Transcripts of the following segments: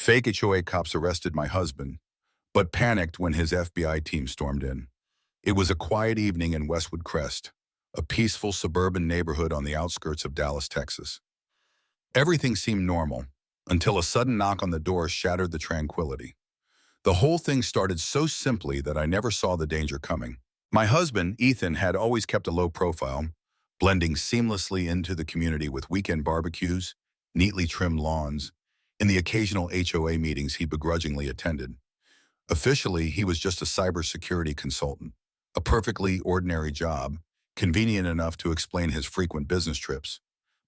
Fake HOA cops arrested my husband, but panicked when his FBI team stormed in. It was a quiet evening in Westwood Crest, a peaceful suburban neighborhood on the outskirts of Dallas, Texas. Everything seemed normal until a sudden knock on the door shattered the tranquility. The whole thing started so simply that I never saw the danger coming. My husband, Ethan, had always kept a low profile, blending seamlessly into the community with weekend barbecues, neatly trimmed lawns, and the occasional HOA meetings he begrudgingly attended. Officially, he was just a cybersecurity consultant, a perfectly ordinary job, convenient enough to explain his frequent business trips.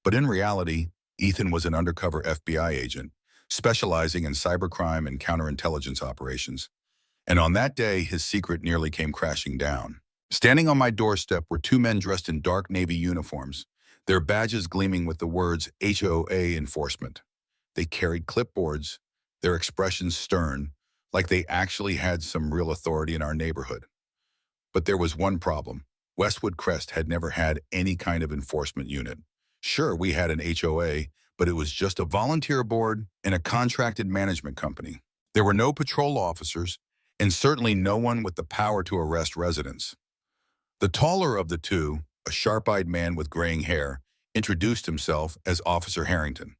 But in reality, Ethan was an undercover FBI agent, specializing in cybercrime and counterintelligence operations. And on that day, his secret nearly came crashing down. Standing on my doorstep were two men dressed in dark navy uniforms, their badges gleaming with the words HOA enforcement. They carried clipboards, their expressions stern, like they actually had some real authority in our neighborhood. But there was one problem. Westwood Crest had never had any kind of enforcement unit. Sure, we had an HOA, but it was just a volunteer board and a contracted management company. There were no patrol officers, and certainly no one with the power to arrest residents. The taller of the two, a sharp-eyed man with graying hair, introduced himself as Officer Harrington.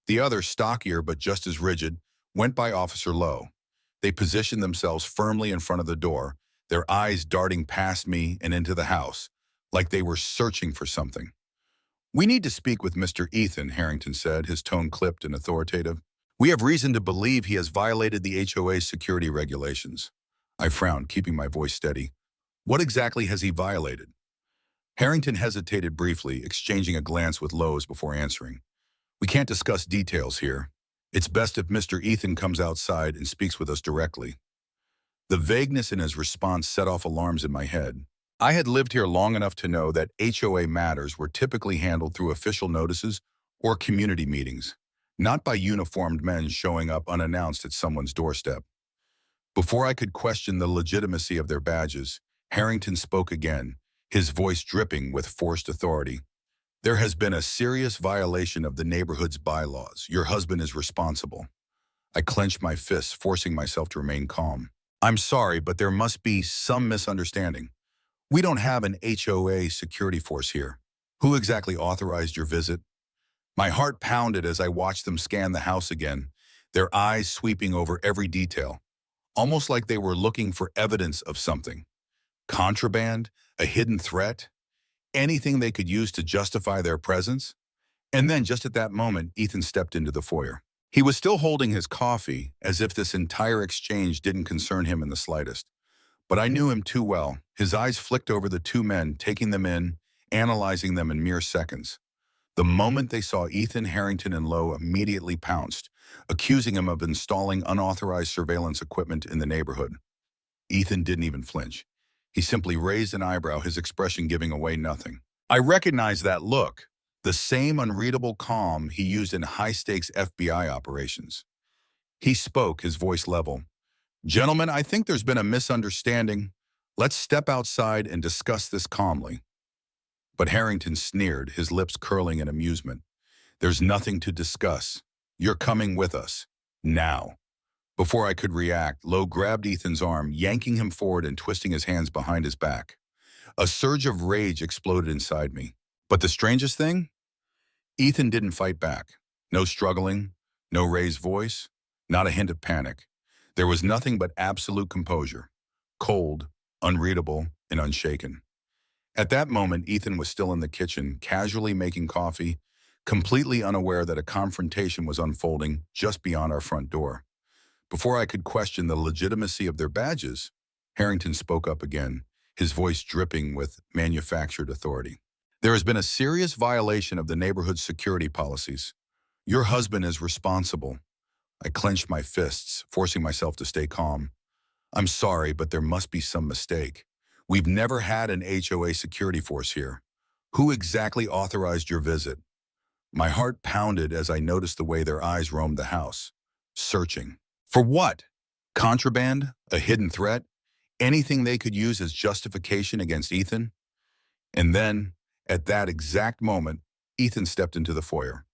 The other, stockier but just as rigid, went by Officer Lowe. They positioned themselves firmly in front of the door, their eyes darting past me and into the house, like they were searching for something. "We need to speak with Mr. Ethan," Harrington said, his tone clipped and authoritative. "We have reason to believe he has violated the HOA's security regulations." I frowned, keeping my voice steady. "What exactly has he violated?" Harrington hesitated briefly, exchanging a glance with Lowe's before answering. "We can't discuss details here. It's best if Mr. Ethan comes outside and speaks with us directly." The vagueness in his response set off alarms in my head. I had lived here long enough to know that HOA matters were typically handled through official notices or community meetings, not by uniformed men showing up unannounced at someone's doorstep. Before I could question the legitimacy of their badges, Harrington spoke again, his voice dripping with forced authority. "There has been a serious violation of the neighborhood's bylaws. Your husband is responsible." I clenched my fists, forcing myself to remain calm. "I'm sorry, but there must be some misunderstanding. We don't have an HOA security force here. Who exactly authorized your visit?" My heart pounded as I watched them scan the house again, their eyes sweeping over every detail, almost like they were looking for evidence of something. Contraband? A hidden threat? Anything they could use to justify their presence? And then, just at that moment, Ethan stepped into the foyer. He was still holding his coffee, as if this entire exchange didn't concern him in the slightest. But I knew him too well. His eyes flicked over the two men, taking them in, analyzing them in mere seconds. The moment they saw Ethan, Harrington, and Lowe immediately pounced, accusing him of installing unauthorized surveillance equipment in the neighborhood. Ethan didn't even flinch. He simply raised an eyebrow, his expression giving away nothing. I recognized that look, the same unreadable calm he used in high-stakes FBI operations. He spoke, his voice level. "Gentlemen, I think there's been a misunderstanding. Let's step outside and discuss this calmly." But Harrington sneered, his lips curling in amusement. "There's nothing to discuss. You're coming with us. Now." Before I could react, Lowe grabbed Ethan's arm, yanking him forward and twisting his hands behind his back. A surge of rage exploded inside me. But the strangest thing? Ethan didn't fight back. No struggling, no raised voice, not a hint of panic. There was nothing but absolute composure, cold, unreadable, and unshaken. At that moment, Ethan was still in the kitchen, casually making coffee, completely unaware that a confrontation was unfolding just beyond our front door. Before I could question the legitimacy of their badges, Harrington spoke up again, his voice dripping with manufactured authority. "There has been a serious violation of the neighborhood's security policies. Your husband is responsible." I clenched my fists, forcing myself to stay calm. "I'm sorry, but there must be some mistake. We've never had an HOA security force here. Who exactly authorized your visit?" My heart pounded as I noticed the way their eyes roamed the house, searching. For what? Contraband? A hidden threat? Anything they could use as justification against Ethan? And then, at that exact moment, Ethan stepped into the foyer.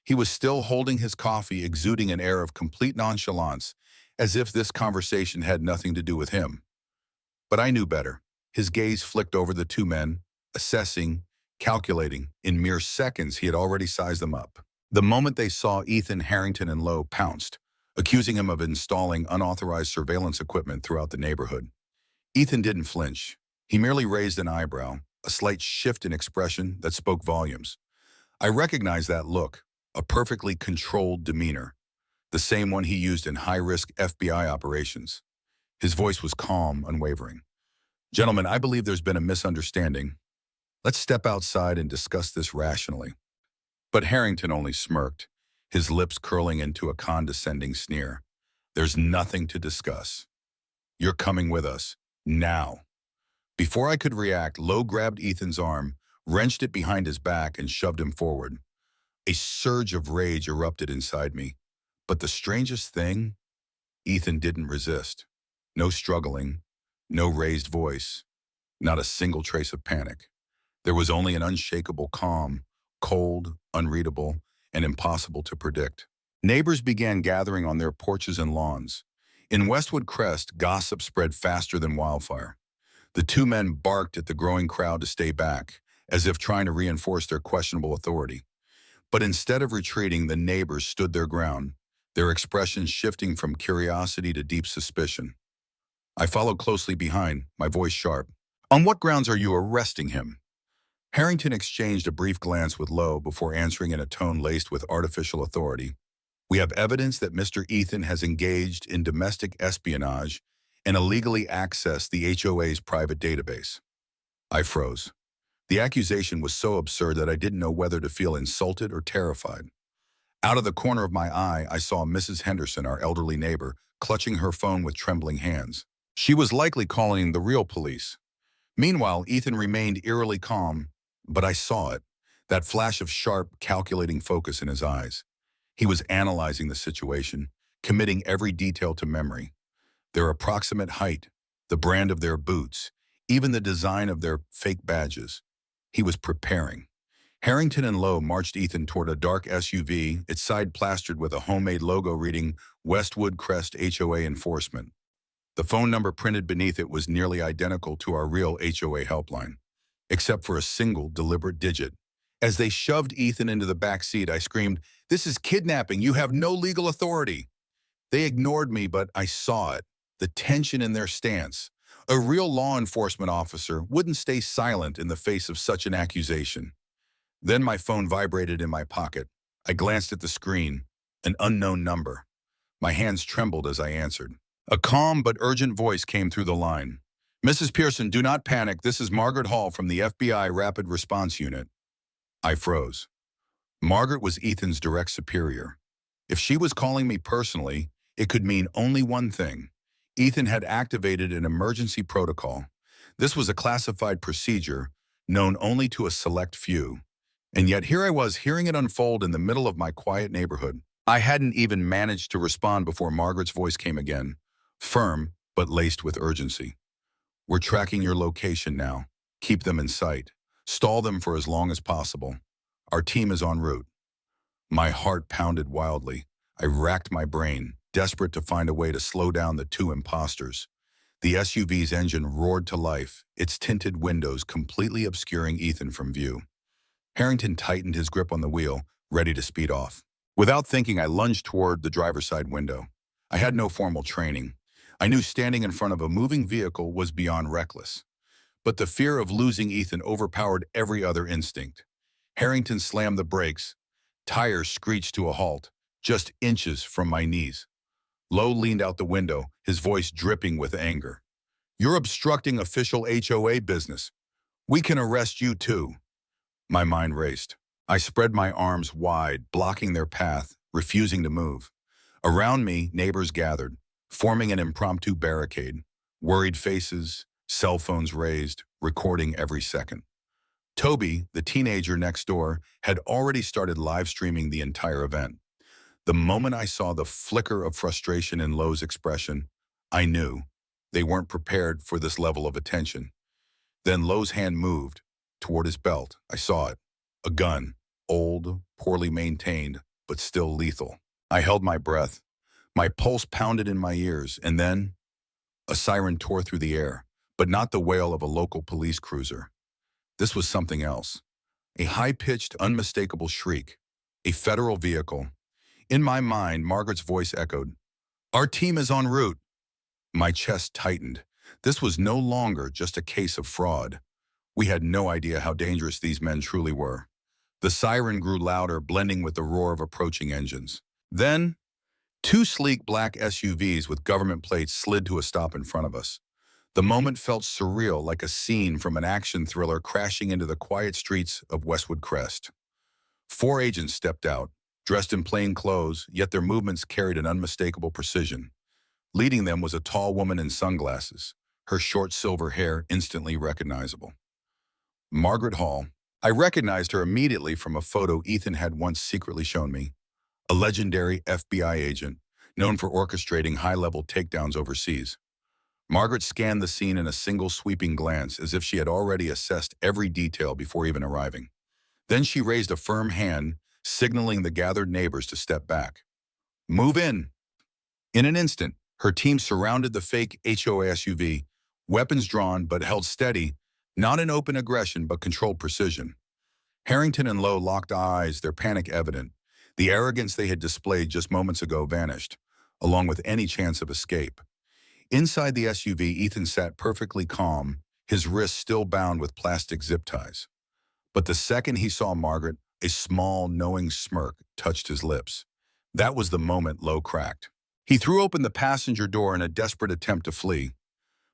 He was still holding his coffee, exuding an air of complete nonchalance, as if this conversation had nothing to do with him. But I knew better. His gaze flicked over the two men, assessing, calculating. In mere seconds, he had already sized them up. The moment they saw Ethan, Harrington and Lowe pounced, accusing him of installing unauthorized surveillance equipment throughout the neighborhood. Ethan didn't flinch. He merely raised an eyebrow, a slight shift in expression that spoke volumes. I recognized that look, a perfectly controlled demeanor, the same one he used in high-risk FBI operations. His voice was calm, unwavering. "Gentlemen, I believe there's been a misunderstanding. Let's step outside and discuss this rationally." But Harrington only smirked, his lips curling into a condescending sneer. "There's nothing to discuss. You're coming with us. Now." Before I could react, Lowe grabbed Ethan's arm, wrenched it behind his back, and shoved him forward. A surge of rage erupted inside me. But the strangest thing, Ethan didn't resist. No struggling, no raised voice, not a single trace of panic. There was only an unshakable calm, cold, unreadable, and impossible to predict. Neighbors began gathering on their porches and lawns. In Westwood Crest, gossip spread faster than wildfire. The two men barked at the growing crowd to stay back, as if trying to reinforce their questionable authority. But instead of retreating, the neighbors stood their ground, their expressions shifting from curiosity to deep suspicion. I followed closely behind, my voice sharp. "On what grounds are you arresting him?" Harrington exchanged a brief glance with Lowe before answering in a tone laced with artificial authority. "We have evidence that Mr. Ethan has engaged in domestic espionage and illegally accessed the HOA's private database." I froze. The accusation was so absurd that I didn't know whether to feel insulted or terrified. Out of the corner of my eye, I saw Mrs. Henderson, our elderly neighbor, clutching her phone with trembling hands. She was likely calling the real police. Meanwhile, Ethan remained eerily calm, but I saw it, that flash of sharp, calculating focus in his eyes. He was analyzing the situation, committing every detail to memory. Their approximate height, the brand of their boots, even the design of their fake badges. He was preparing. Harrington and Lowe marched Ethan toward a dark SUV, its side plastered with a homemade logo reading Westwood Crest HOA Enforcement. The phone number printed beneath it was nearly identical to our real HOA helpline, except for a single deliberate digit. As they shoved Ethan into the back seat, I screamed, "This is kidnapping! You have no legal authority!" They ignored me, but I saw it, the tension in their stance. A real law enforcement officer wouldn't stay silent in the face of such an accusation. Then my phone vibrated in my pocket. I glanced at the screen, an unknown number. My hands trembled as I answered. A calm but urgent voice came through the line. "Mrs. Pearson, do not panic. This is Margaret Hall from the FBI Rapid Response Unit." I froze. Margaret was Ethan's direct superior. If she was calling me personally, it could mean only one thing. Ethan had activated an emergency protocol. This was a classified procedure known only to a select few. And yet here I was hearing it unfold in the middle of my quiet neighborhood. I hadn't even managed to respond before Margaret's voice came again, firm but laced with urgency. "We're tracking your location now. Keep them in sight. Stall them for as long as possible. Our team is en route." My heart pounded wildly. I racked my brain, desperate to find a way to slow down the two imposters. The SUV's engine roared to life, its tinted windows completely obscuring Ethan from view. Harrington tightened his grip on the wheel, ready to speed off. Without thinking, I lunged toward the driver's side window. I had no formal training. I knew standing in front of a moving vehicle was beyond reckless. But the fear of losing Ethan overpowered every other instinct. Harrington slammed the brakes. Tires screeched to a halt, just inches from my knees. Lowe leaned out the window, his voice dripping with anger. "You're obstructing official HOA business. We can arrest you too." My mind raced. I spread my arms wide, blocking their path, refusing to move. Around me, neighbors gathered, forming an impromptu barricade. Worried faces, cell phones raised, recording every second. Toby, the teenager next door, had already started live streaming the entire event. The moment I saw the flicker of frustration in Lowe's expression, I knew they weren't prepared for this level of attention. Then Lowe's hand moved toward his belt. I saw it. A gun, old, poorly maintained, but still lethal. I held my breath. My pulse pounded in my ears, and then a siren tore through the air, but not the wail of a local police cruiser. This was something else. A high-pitched, unmistakable shriek. A federal vehicle. In my mind, Margaret's voice echoed, "Our team is en route." My chest tightened. This was no longer just a case of fraud. We had no idea how dangerous these men truly were. The siren grew louder, blending with the roar of approaching engines. Then, two sleek black SUVs with government plates slid to a stop in front of us. The moment felt surreal, like a scene from an action thriller crashing into the quiet streets of Westwood Crest. Four agents stepped out, dressed in plain clothes, yet their movements carried an unmistakable precision. Leading them was a tall woman in sunglasses, her short silver hair instantly recognizable. Margaret Hall. I recognized her immediately from a photo Ethan had once secretly shown me. A legendary FBI agent, known for orchestrating high-level takedowns overseas. Margaret scanned the scene in a single sweeping glance, as if she had already assessed every detail before even arriving. Then she raised a firm hand, signaling the gathered neighbors to step back. "Move in." In an instant, her team surrounded the fake HOA SUV, weapons drawn but held steady, not in open aggression but controlled precision. Harrington and Lowe locked eyes, their panic evident. The arrogance they had displayed just moments ago vanished, along with any chance of escape. Inside the SUV, Ethan sat perfectly calm, his wrists still bound with plastic zip ties. But the second he saw Margaret, a small, knowing smirk touched his lips. That was the moment Lowe cracked. He threw open the passenger door in a desperate attempt to flee,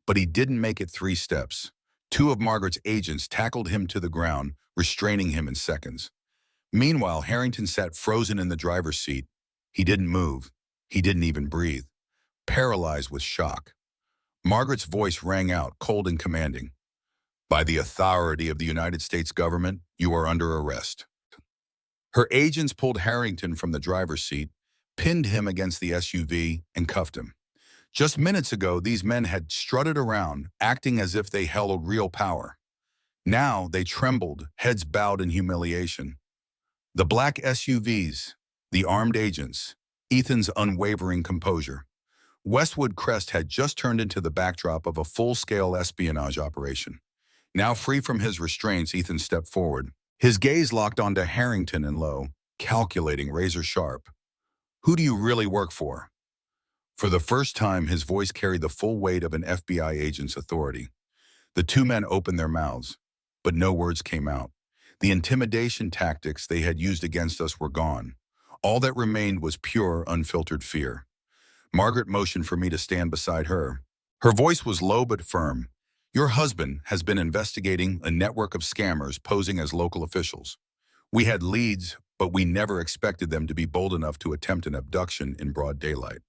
but he didn't make it 3 steps. Two of Margaret's agents tackled him to the ground, restraining him in seconds. Meanwhile, Harrington sat frozen in the driver's seat. He didn't move. He didn't even breathe, paralyzed with shock. Margaret's voice rang out, cold and commanding. "By the authority of the United States government, you are under arrest." Her agents pulled Harrington from the driver's seat, pinned him against the SUV, and cuffed him. Just minutes ago, these men had strutted around, acting as if they held real power. Now they trembled, heads bowed in humiliation. The black SUVs, the armed agents, Ethan's unwavering composure. Westwood Crest had just turned into the backdrop of a full-scale espionage operation. Now free from his restraints, Ethan stepped forward. His gaze locked onto Harrington and Lowe, calculating, razor sharp. "Who do you really work for?" For the first time, his voice carried the full weight of an FBI agent's authority. The two men opened their mouths, but no words came out. The intimidation tactics they had used against us were gone. All that remained was pure, unfiltered fear. Margaret motioned for me to stand beside her. Her voice was low but firm. "Your husband has been investigating a network of scammers posing as local officials. We had leads, but we never expected them to be bold enough to attempt an abduction in broad daylight."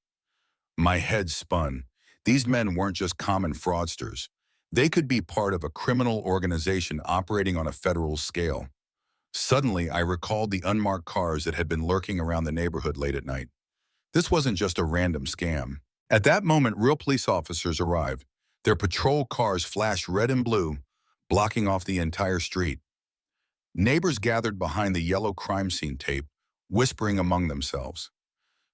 My head spun. These men weren't just common fraudsters. They could be part of a criminal organization operating on a federal scale. Suddenly, I recalled the unmarked cars that had been lurking around the neighborhood late at night. This wasn't just a random scam. At that moment, real police officers arrived. Their patrol cars flashed red and blue, blocking off the entire street. Neighbors gathered behind the yellow crime scene tape, whispering among themselves.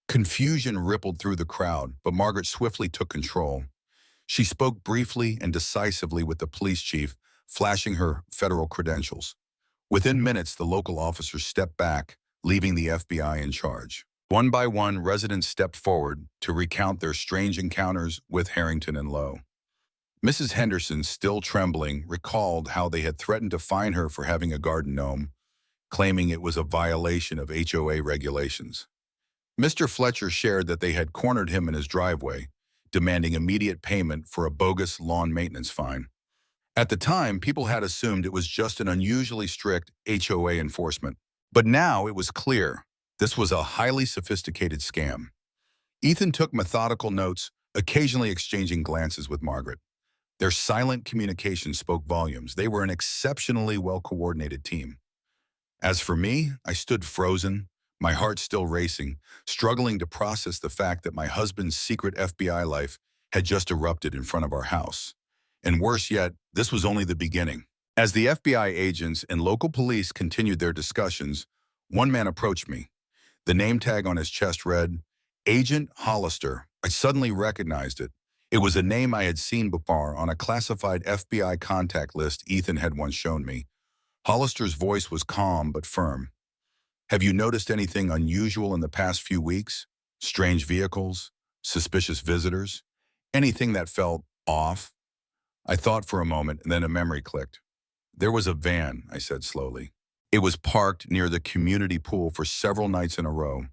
Confusion rippled through the crowd, but Margaret swiftly took control. She spoke briefly and decisively with the police chief, flashing her federal credentials. Within minutes, the local officers stepped back, leaving the FBI in charge. One by one, residents stepped forward to recount their strange encounters with Harrington and Lowe. Mrs. Henderson, still trembling, recalled how they had threatened to fine her for having a garden gnome, claiming it was a violation of HOA regulations. Mr. Fletcher shared that they had cornered him in his driveway, demanding immediate payment for a bogus lawn maintenance fine. At the time, people had assumed it was just an unusually strict HOA enforcement. But now it was clear this was a highly sophisticated scam. Ethan took methodical notes, occasionally exchanging glances with Margaret. Their silent communication spoke volumes. They were an exceptionally well-coordinated team. As for me, I stood frozen, my heart still racing, struggling to process the fact that my husband's secret FBI life had just erupted in front of our house. And worse yet, this was only the beginning. As the FBI agents and local police continued their discussions, one man approached me. The name tag on his chest read, Agent Hollister. I suddenly recognized it. It was a name I had seen before on a classified FBI contact list Ethan had once shown me. Hollister's voice was calm but firm. Have you noticed anything unusual in the past few weeks? Strange vehicles? Suspicious visitors? Anything that felt off? I thought for a moment, and then a memory clicked. There was a van, I said slowly. It was parked near the community pool for several nights in a row.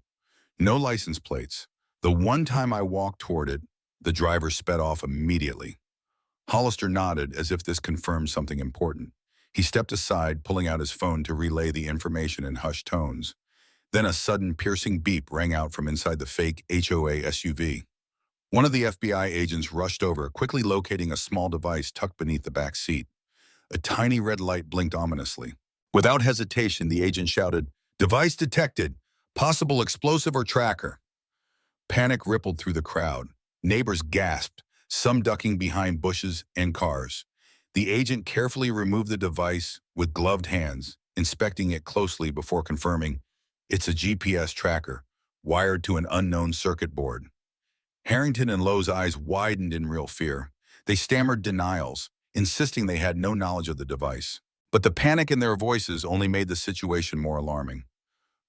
No license plates. The one time I walked toward it, the driver sped off immediately. Hollister nodded as if this confirmed something important. He stepped aside, pulling out his phone to relay the information in hushed tones. Then a sudden piercing beep rang out from inside the fake HOA SUV. One of the FBI agents rushed over, quickly locating a small device tucked beneath the back seat. A tiny red light blinked ominously. Without hesitation, the agent shouted, "Device detected. Possible explosive or tracker." Panic rippled through the crowd. Neighbors gasped, some ducking behind bushes and cars. The agent carefully removed the device with gloved hands, inspecting it closely before confirming, "It's a GPS tracker, wired to an unknown circuit board." Harrington and Lowe's eyes widened in real fear. They stammered denials, insisting they had no knowledge of the device. But the panic in their voices only made the situation more alarming.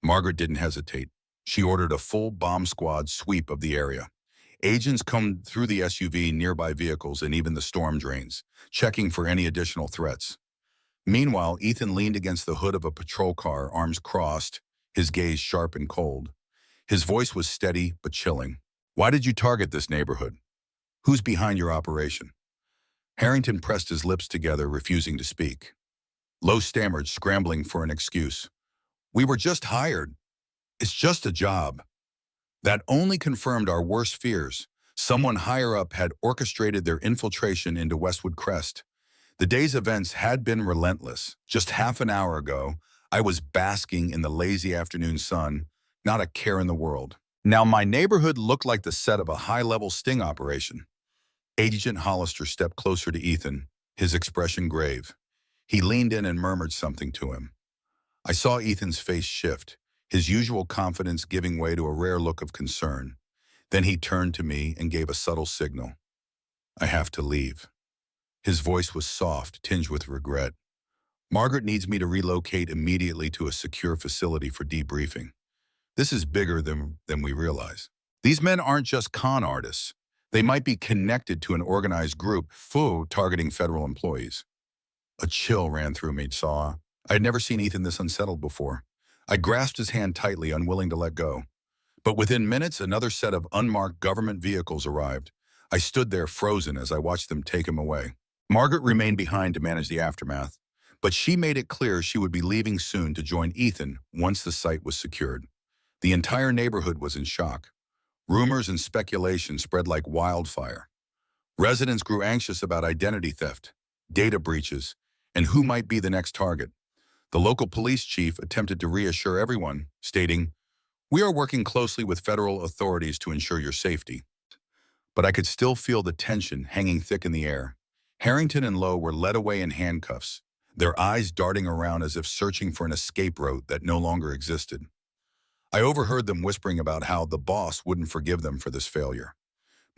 Margaret didn't hesitate. She ordered a full bomb squad sweep of the area. Agents combed through the SUV, nearby vehicles, and even the storm drains, checking for any additional threats. Meanwhile, Ethan leaned against the hood of a patrol car, arms crossed, his gaze sharp and cold. His voice was steady but chilling. "Why did you target this neighborhood? Who's behind your operation?" Harrington pressed his lips together, refusing to speak. Lowe stammered, scrambling for an excuse. "We were just hired. It's just a job." That only confirmed our worst fears. Someone higher up had orchestrated their infiltration into Westwood Crest. The day's events had been relentless. Just half an hour ago, I was basking in the lazy afternoon sun, not a care in the world. Now my neighborhood looked like the set of a high-level sting operation. Agent Hollister stepped closer to Ethan, his expression grave. He leaned in and murmured something to him. I saw Ethan's face shift, his usual confidence giving way to a rare look of concern. Then he turned to me and gave a subtle signal. "I have to leave." His voice was soft, tinged with regret. "Margaret needs me to relocate immediately to a secure facility for debriefing. This is bigger than we realize. These men aren't just con artists. They might be connected to an organized group, targeting federal employees." A chill ran through me, I had never seen Ethan this unsettled before. I grasped his hand tightly, unwilling to let go. But within minutes, another set of unmarked government vehicles arrived. I stood there frozen as I watched them take him away. Margaret remained behind to manage the aftermath, but she made it clear she would be leaving soon to join Ethan once the site was secured. The entire neighborhood was in shock. Rumors and speculation spread like wildfire. Residents grew anxious about identity theft, data breaches, and who might be the next target. The local police chief attempted to reassure everyone, stating, "We are working closely with federal authorities to ensure your safety." But I could still feel the tension hanging thick in the air. Harrington and Lowe were led away in handcuffs, their eyes darting around as if searching for an escape route that no longer existed. I overheard them whispering about how the boss wouldn't forgive them for this failure.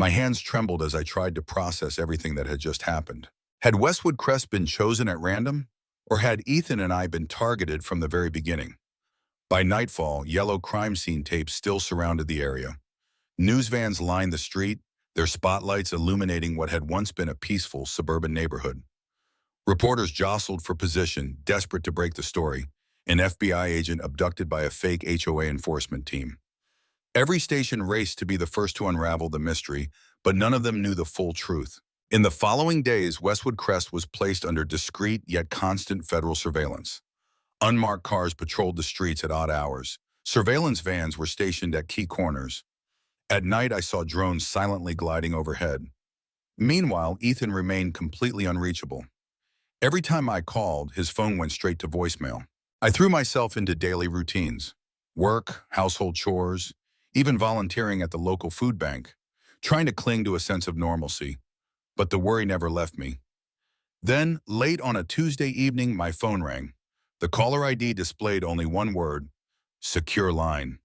My hands trembled as I tried to process everything that had just happened. Had Westwood Crest been chosen at random? Or had Ethan and I been targeted from the very beginning? By nightfall, yellow crime scene tapes still surrounded the area. News vans lined the street, their spotlights illuminating what had once been a peaceful suburban neighborhood. Reporters jostled for position, desperate to break the story. An FBI agent abducted by a fake HOA enforcement team. Every station raced to be the first to unravel the mystery, but none of them knew the full truth. In the following days, Westwood Crest was placed under discreet yet constant federal surveillance. Unmarked cars patrolled the streets at odd hours. Surveillance vans were stationed at key corners. At night, I saw drones silently gliding overhead. Meanwhile, Ethan remained completely unreachable. Every time I called, his phone went straight to voicemail. I threw myself into daily routines. Work, household chores, even volunteering at the local food bank, trying to cling to a sense of normalcy. But the worry never left me. Then, late on a Tuesday evening, my phone rang. The caller ID displayed only one word: secure line.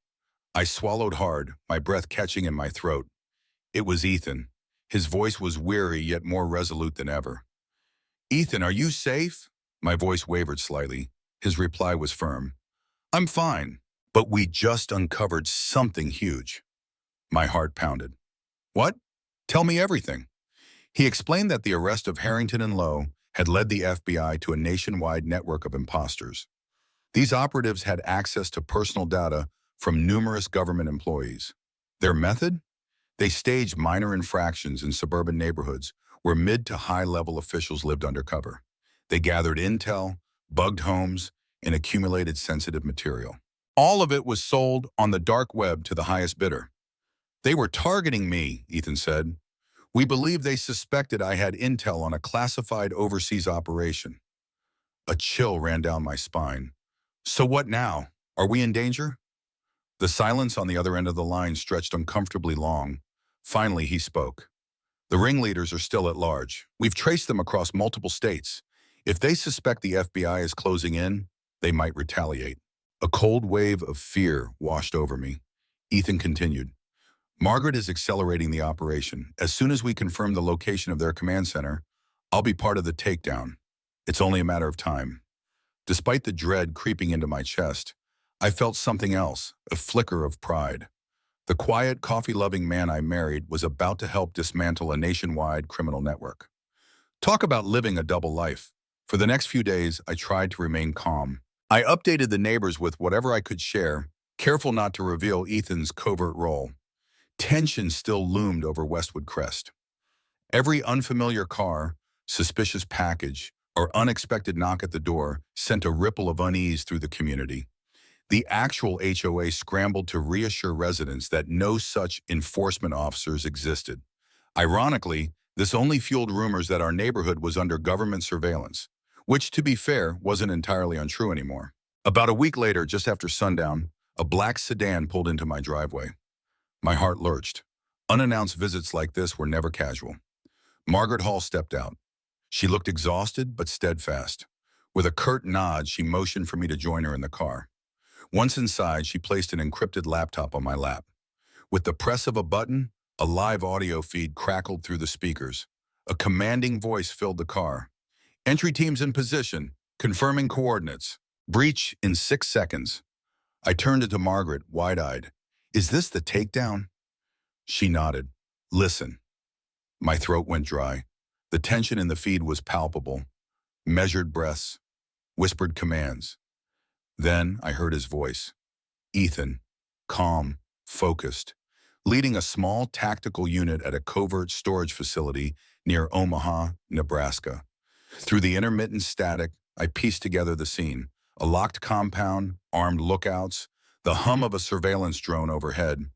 I swallowed hard, my breath catching in my throat. It was Ethan. His voice was weary yet more resolute than ever. "Ethan, are you safe?" My voice wavered slightly. His reply was firm. "I'm fine, but we just uncovered something huge." My heart pounded. "What? Tell me everything." He explained that the arrest of Harrington and Lowe had led the FBI to a nationwide network of imposters. These operatives had access to personal data from numerous government employees. Their method? They staged minor infractions in suburban neighborhoods where mid to high-level officials lived undercover. They gathered intel, bugged homes, and accumulated sensitive material. All of it was sold on the dark web to the highest bidder. "They were targeting me," Ethan said. "We believe they suspected I had intel on a classified overseas operation." A chill ran down my spine. "So what now? Are we in danger?" The silence on the other end of the line stretched uncomfortably long. Finally, he spoke. "The ringleaders are still at large. We've traced them across multiple states. If they suspect the FBI is closing in, they might retaliate." A cold wave of fear washed over me. Ethan continued. "Margaret is accelerating the operation. As soon as we confirm the location of their command center, I'll be part of the takedown. It's only a matter of time." Despite the dread creeping into my chest, I felt something else, a flicker of pride. The quiet, coffee-loving man I married was about to help dismantle a nationwide criminal network. Talk about living a double life. For the next few days, I tried to remain calm. I updated the neighbors with whatever I could share, careful not to reveal Ethan's covert role. Tension still loomed over Westwood Crest. Every unfamiliar car, suspicious package, or unexpected knock at the door sent a ripple of unease through the community. The actual HOA scrambled to reassure residents that no such enforcement officers existed. Ironically, this only fueled rumors that our neighborhood was under government surveillance, which, to be fair, wasn't entirely untrue anymore. About a week later, just after sundown, a black sedan pulled into my driveway. My heart lurched. Unannounced visits like this were never casual. Margaret Hall stepped out. She looked exhausted but steadfast. With a curt nod, she motioned for me to join her in the car. Once inside, she placed an encrypted laptop on my lap. With the press of a button, a live audio feed crackled through the speakers. A commanding voice filled the car. "Entry teams in position, confirming coordinates. Breach in 6 seconds." I turned to Margaret, wide-eyed. "Is this the takedown?" She nodded. "Listen." My throat went dry. The tension in the feed was palpable. Measured breaths, whispered commands. Then I heard his voice. Ethan, calm, focused, leading a small tactical unit at a covert storage facility near Omaha, Nebraska. Through the intermittent static, I pieced together the scene. A locked compound, armed lookouts, the hum of a surveillance drone overhead.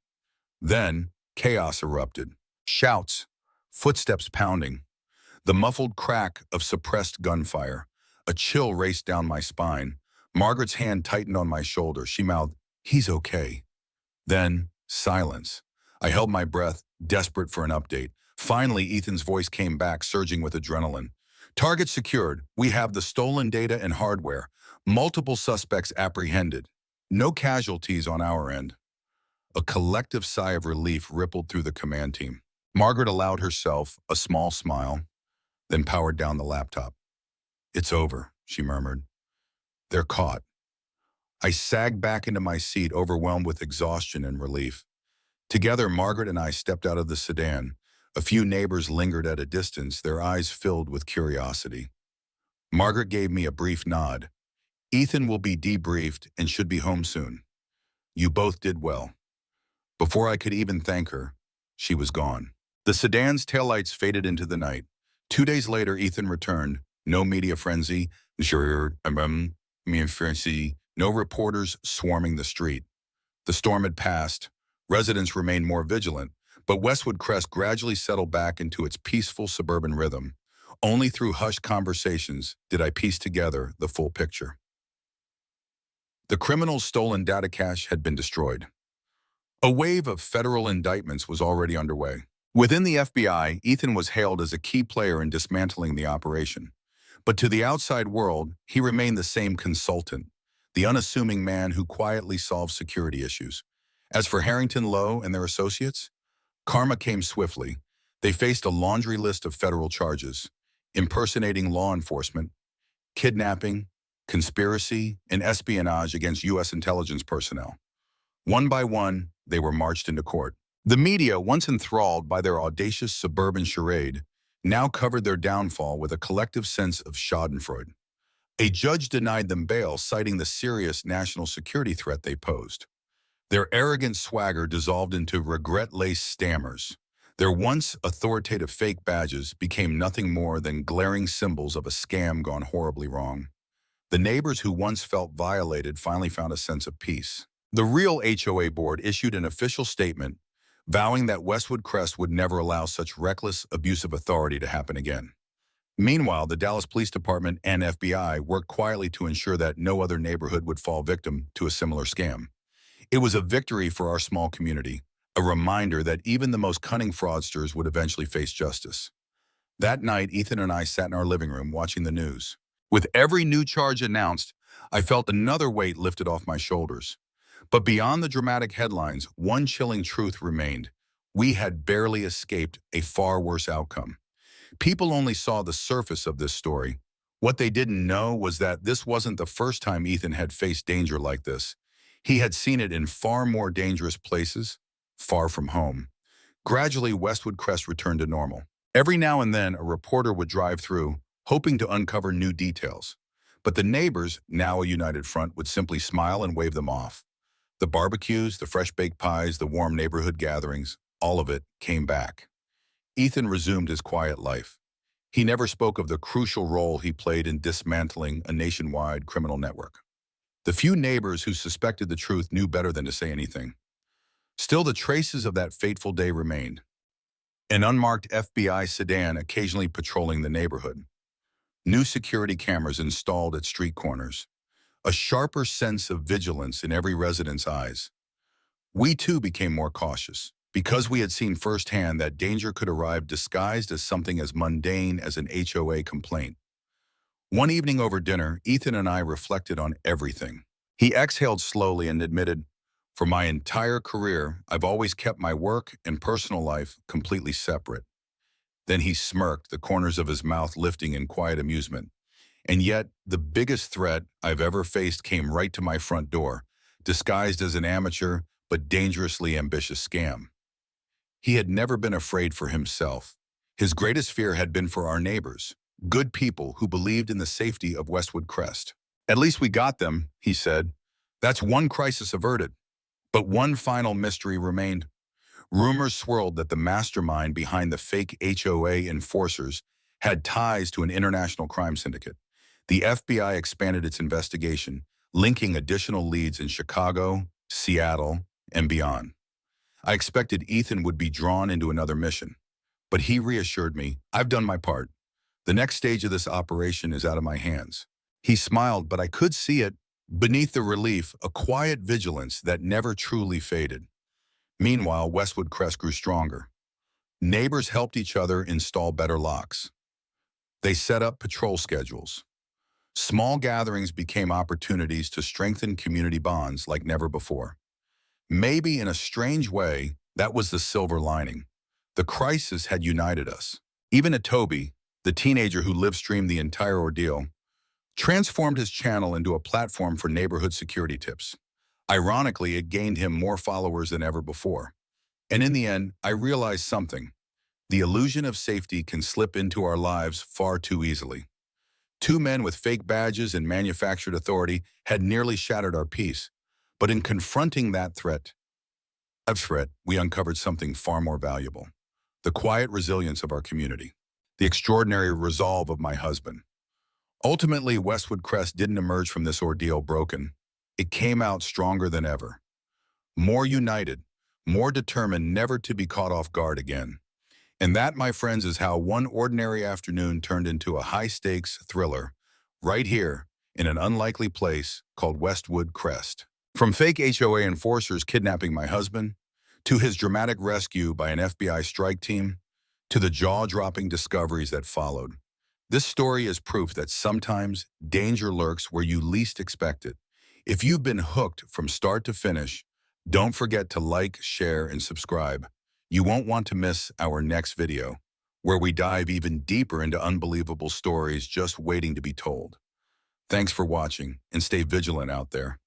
Then, chaos erupted. Shouts, footsteps pounding, the muffled crack of suppressed gunfire. A chill raced down my spine. Margaret's hand tightened on my shoulder. She mouthed, "He's okay." Then, silence. I held my breath, desperate for an update. Finally, Ethan's voice came back, surging with adrenaline. "Target secured. We have the stolen data and hardware. Multiple suspects apprehended. No casualties on our end." A collective sigh of relief rippled through the command team. Margaret allowed herself a small smile, then powered down the laptop. "It's over," she murmured. "They're caught." I sagged back into my seat, overwhelmed with exhaustion and relief. Together, Margaret and I stepped out of the sedan. A few neighbors lingered at a distance, their eyes filled with curiosity. Margaret gave me a brief nod. "Ethan will be debriefed and should be home soon. You both did well." Before I could even thank her, she was gone. The sedan's taillights faded into the night. 2 days later, Ethan returned. No media frenzy, no reporters swarming the street. The storm had passed. Residents remained more vigilant, but Westwood Crest gradually settled back into its peaceful suburban rhythm. Only through hushed conversations did I piece together the full picture. The criminals' stolen data cache had been destroyed. A wave of federal indictments was already underway. Within the FBI, Ethan was hailed as a key player in dismantling the operation. But to the outside world, he remained the same consultant, the unassuming man who quietly solved security issues. As for Harrington Lowe and their associates, karma came swiftly. They faced a laundry list of federal charges: impersonating law enforcement, kidnapping, conspiracy, and espionage against U.S. intelligence personnel. One by one, they were marched into court. The media, once enthralled by their audacious suburban charade, now covered their downfall with a collective sense of schadenfreude. A judge denied them bail, citing the serious national security threat they posed. Their arrogant swagger dissolved into regret-laced stammers. Their once authoritative fake badges became nothing more than glaring symbols of a scam gone horribly wrong. The neighbors who once felt violated finally found a sense of peace. The real HOA board issued an official statement vowing that Westwood Crest would never allow such reckless abuse of authority to happen again. Meanwhile, the Dallas Police Department and FBI worked quietly to ensure that no other neighborhood would fall victim to a similar scam. It was a victory for our small community, a reminder that even the most cunning fraudsters would eventually face justice. That night, Ethan and I sat in our living room watching the news. With every new charge announced, I felt another weight lifted off my shoulders. But beyond the dramatic headlines, one chilling truth remained. We had barely escaped a far worse outcome. People only saw the surface of this story. What they didn't know was that this wasn't the first time Ethan had faced danger like this. He had seen it in far more dangerous places, far from home. Gradually, Westwood Crest returned to normal. Every now and then, a reporter would drive through, hoping to uncover new details. But the neighbors, now a united front, would simply smile and wave them off. The barbecues, the fresh-baked pies, the warm neighborhood gatherings, all of it came back. Ethan resumed his quiet life. He never spoke of the crucial role he played in dismantling a nationwide criminal network. The few neighbors who suspected the truth knew better than to say anything. Still, the traces of that fateful day remained. An unmarked FBI sedan occasionally patrolling the neighborhood. New security cameras installed at street corners. A sharper sense of vigilance in every resident's eyes. We too became more cautious, because we had seen firsthand that danger could arrive disguised as something as mundane as an HOA complaint. One evening over dinner, Ethan and I reflected on everything. He exhaled slowly and admitted, "For my entire career, I've always kept my work and personal life completely separate." Then he smirked, the corners of his mouth lifting in quiet amusement. "And yet, the biggest threat I've ever faced came right to my front door, disguised as an amateur but dangerously ambitious scam." He had never been afraid for himself. His greatest fear had been for our neighbors, good people who believed in the safety of Westwood Crest. "At least we got them," he said. "That's one crisis averted." But one final mystery remained. Rumors swirled that the mastermind behind the fake HOA enforcers had ties to an international crime syndicate. The FBI expanded its investigation, linking additional leads in Chicago, Seattle, and beyond. I expected Ethan would be drawn into another mission, but he reassured me, "I've done my part. The next stage of this operation is out of my hands." He smiled, but I could see it. Beneath the relief, a quiet vigilance that never truly faded. Meanwhile, Westwood Crest grew stronger. Neighbors helped each other install better locks. They set up patrol schedules. Small gatherings became opportunities to strengthen community bonds like never before. Maybe in a strange way, that was the silver lining. The crisis had united us. Even Toby, the teenager who live-streamed the entire ordeal, transformed his channel into a platform for neighborhood security tips. Ironically, it gained him more followers than ever before. And in the end, I realized something. The illusion of safety can slip into our lives far too easily. Two men with fake badges and manufactured authority had nearly shattered our peace. But in confronting that threat, we uncovered something far more valuable. The quiet resilience of our community. The extraordinary resolve of my husband. Ultimately, Westwood Crest didn't emerge from this ordeal broken. It came out stronger than ever. More united, more determined never to be caught off guard again. And that, my friends, is how one ordinary afternoon turned into a high-stakes thriller, right here in an unlikely place called Westwood Crest. From fake HOA enforcers kidnapping my husband, to his dramatic rescue by an FBI strike team, to the jaw-dropping discoveries that followed. This story is proof that sometimes danger lurks where you least expect it. If you've been hooked from start to finish, Don't forget to like, share, and subscribe. You won't want to miss our next video, where we dive even deeper into unbelievable stories just waiting to be told. Thanks for watching, and stay vigilant out there.